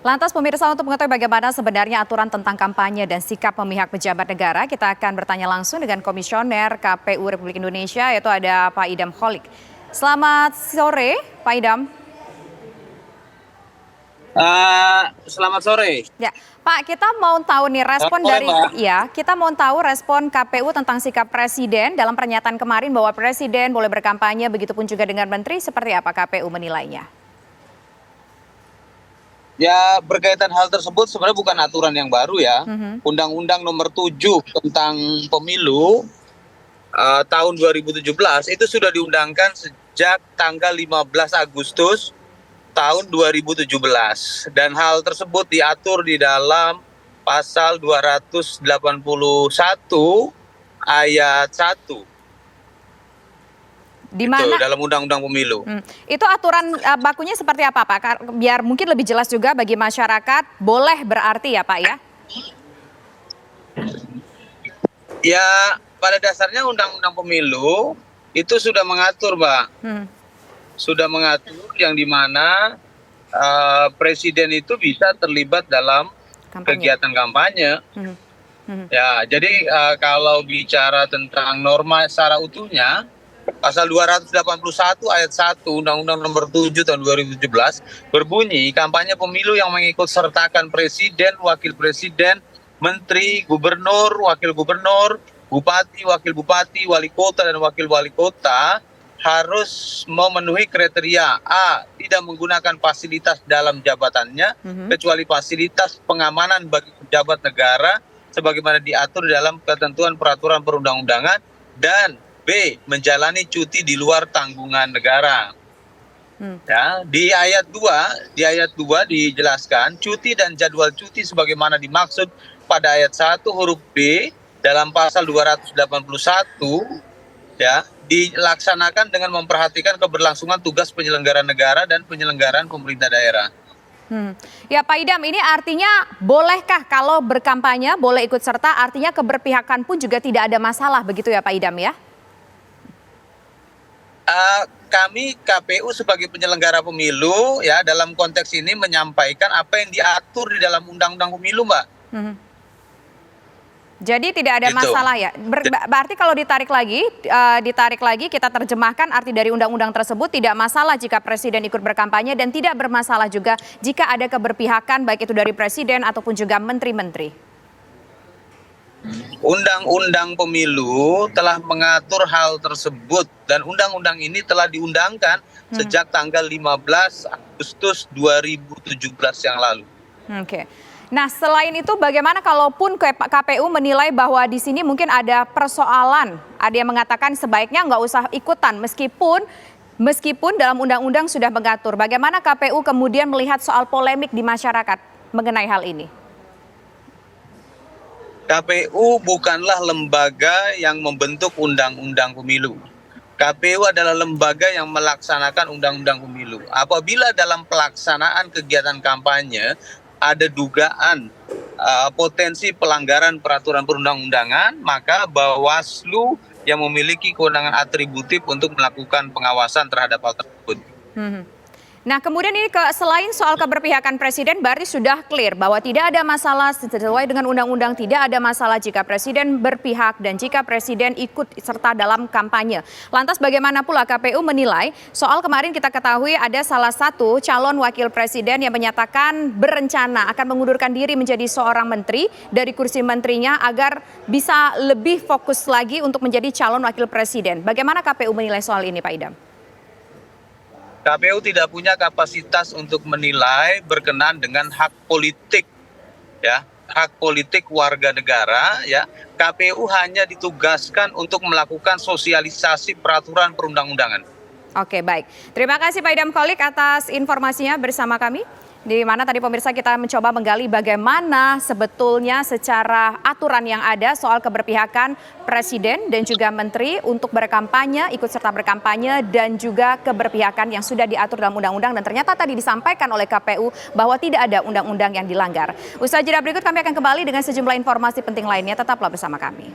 Lantas pemirsa, untuk mengetahui bagaimana sebenarnya aturan tentang kampanye dan sikap memihak pejabat negara, kita akan bertanya langsung dengan Komisioner KPU Republik Indonesia, yaitu ada Pak Idam Holik. Selamat sore, Pak Idam. Selamat sore. Ya, Pak, kita mau tahu nih respon Selamat sore, kita mau tahu respon KPU tentang sikap Presiden dalam pernyataan kemarin bahwa Presiden boleh berkampanye, begitupun juga dengan Menteri. Seperti apa KPU menilainya? Ya, berkaitan hal tersebut sebenarnya bukan aturan yang baru ya. Undang-Undang Nomor 7 tentang Pemilu tahun 2017 itu sudah diundangkan sejak tanggal 15 Agustus tahun 2017. Dan hal tersebut diatur di dalam pasal 281 ayat 1. Di mana? Itu dalam Undang-Undang Pemilu. Itu aturan bakunya seperti apa, Pak? Biar mungkin lebih jelas juga bagi masyarakat, boleh berarti ya, Pak ya? Ya, pada dasarnya Undang-Undang Pemilu itu sudah mengatur, Mbak. Sudah mengatur yang dimana Presiden itu bisa terlibat dalam kegiatan kampanye. Ya, jadi kalau bicara tentang norma secara utuhnya, Pasal 281 ayat 1 Undang-Undang Nomor 7 tahun 2017 berbunyi kampanye pemilu yang mengikut sertakan presiden, wakil presiden, menteri, gubernur, wakil gubernur, bupati, wakil bupati, wali kota dan wakil wali kota harus memenuhi kriteria A, tidak menggunakan fasilitas dalam jabatannya kecuali fasilitas pengamanan bagi pejabat negara sebagaimana diatur dalam ketentuan peraturan perundang-undangan, dan B, menjalani cuti di luar tanggungan negara. Ya, di ayat 2 dijelaskan cuti dan jadwal cuti sebagaimana dimaksud pada ayat 1 huruf B dalam pasal 281 ya, dilaksanakan dengan memperhatikan keberlangsungan tugas penyelenggara negara dan penyelenggaraan pemerintah daerah. Ya, Pak Idam, ini artinya bolehkah kalau berkampanye, boleh ikut serta, artinya keberpihakan pun juga tidak ada masalah begitu ya Pak Idam ya? Kami KPU sebagai penyelenggara pemilu ya dalam konteks ini menyampaikan apa yang diatur di dalam Undang-Undang Pemilu, Mbak. Jadi tidak ada masalah ya. Berarti kalau ditarik lagi kita terjemahkan arti dari undang-undang tersebut, tidak masalah jika Presiden ikut berkampanye dan tidak bermasalah juga jika ada keberpihakan baik itu dari Presiden ataupun juga menteri-menteri. Undang-Undang Pemilu telah mengatur hal tersebut dan undang-undang ini telah diundangkan sejak tanggal 15 Agustus 2017 yang lalu. Oke. Nah, selain itu bagaimana kalaupun KPU menilai bahwa di sini mungkin ada persoalan, ada yang mengatakan sebaiknya nggak usah ikutan meskipun dalam undang-undang sudah mengatur. Bagaimana KPU kemudian melihat soal polemik di masyarakat mengenai hal ini? KPU bukanlah lembaga yang membentuk undang-undang pemilu. KPU adalah lembaga yang melaksanakan undang-undang pemilu. Apabila dalam pelaksanaan kegiatan kampanye ada dugaan potensi pelanggaran peraturan perundang-undangan, maka Bawaslu yang memiliki kewenangan atributif untuk melakukan pengawasan terhadap hal tersebut. Nah, kemudian ini selain soal keberpihakan Presiden, berarti sudah clear bahwa tidak ada masalah sesuai dengan undang-undang, tidak ada masalah jika Presiden berpihak dan jika Presiden ikut serta dalam kampanye. Lantas bagaimana pula KPU menilai soal kemarin kita ketahui ada salah satu calon wakil Presiden yang menyatakan berencana akan mengundurkan diri menjadi seorang menteri dari kursi menterinya agar bisa lebih fokus lagi untuk menjadi calon wakil Presiden. Bagaimana KPU menilai soal ini, Pak Idam? KPU tidak punya kapasitas untuk menilai berkenaan dengan hak politik ya, hak politik warga negara ya. KPU hanya ditugaskan untuk melakukan sosialisasi peraturan perundang-undangan. Oke, baik. Terima kasih Pak Idam Holik atas informasinya bersama kami. Di mana tadi pemirsa kita mencoba menggali bagaimana sebetulnya secara aturan yang ada soal keberpihakan Presiden dan juga Menteri untuk berkampanye, ikut serta berkampanye dan juga keberpihakan yang sudah diatur dalam undang-undang dan ternyata tadi disampaikan oleh KPU bahwa tidak ada undang-undang yang dilanggar. Usai jeda berikut kami akan kembali dengan sejumlah informasi penting lainnya, tetaplah bersama kami.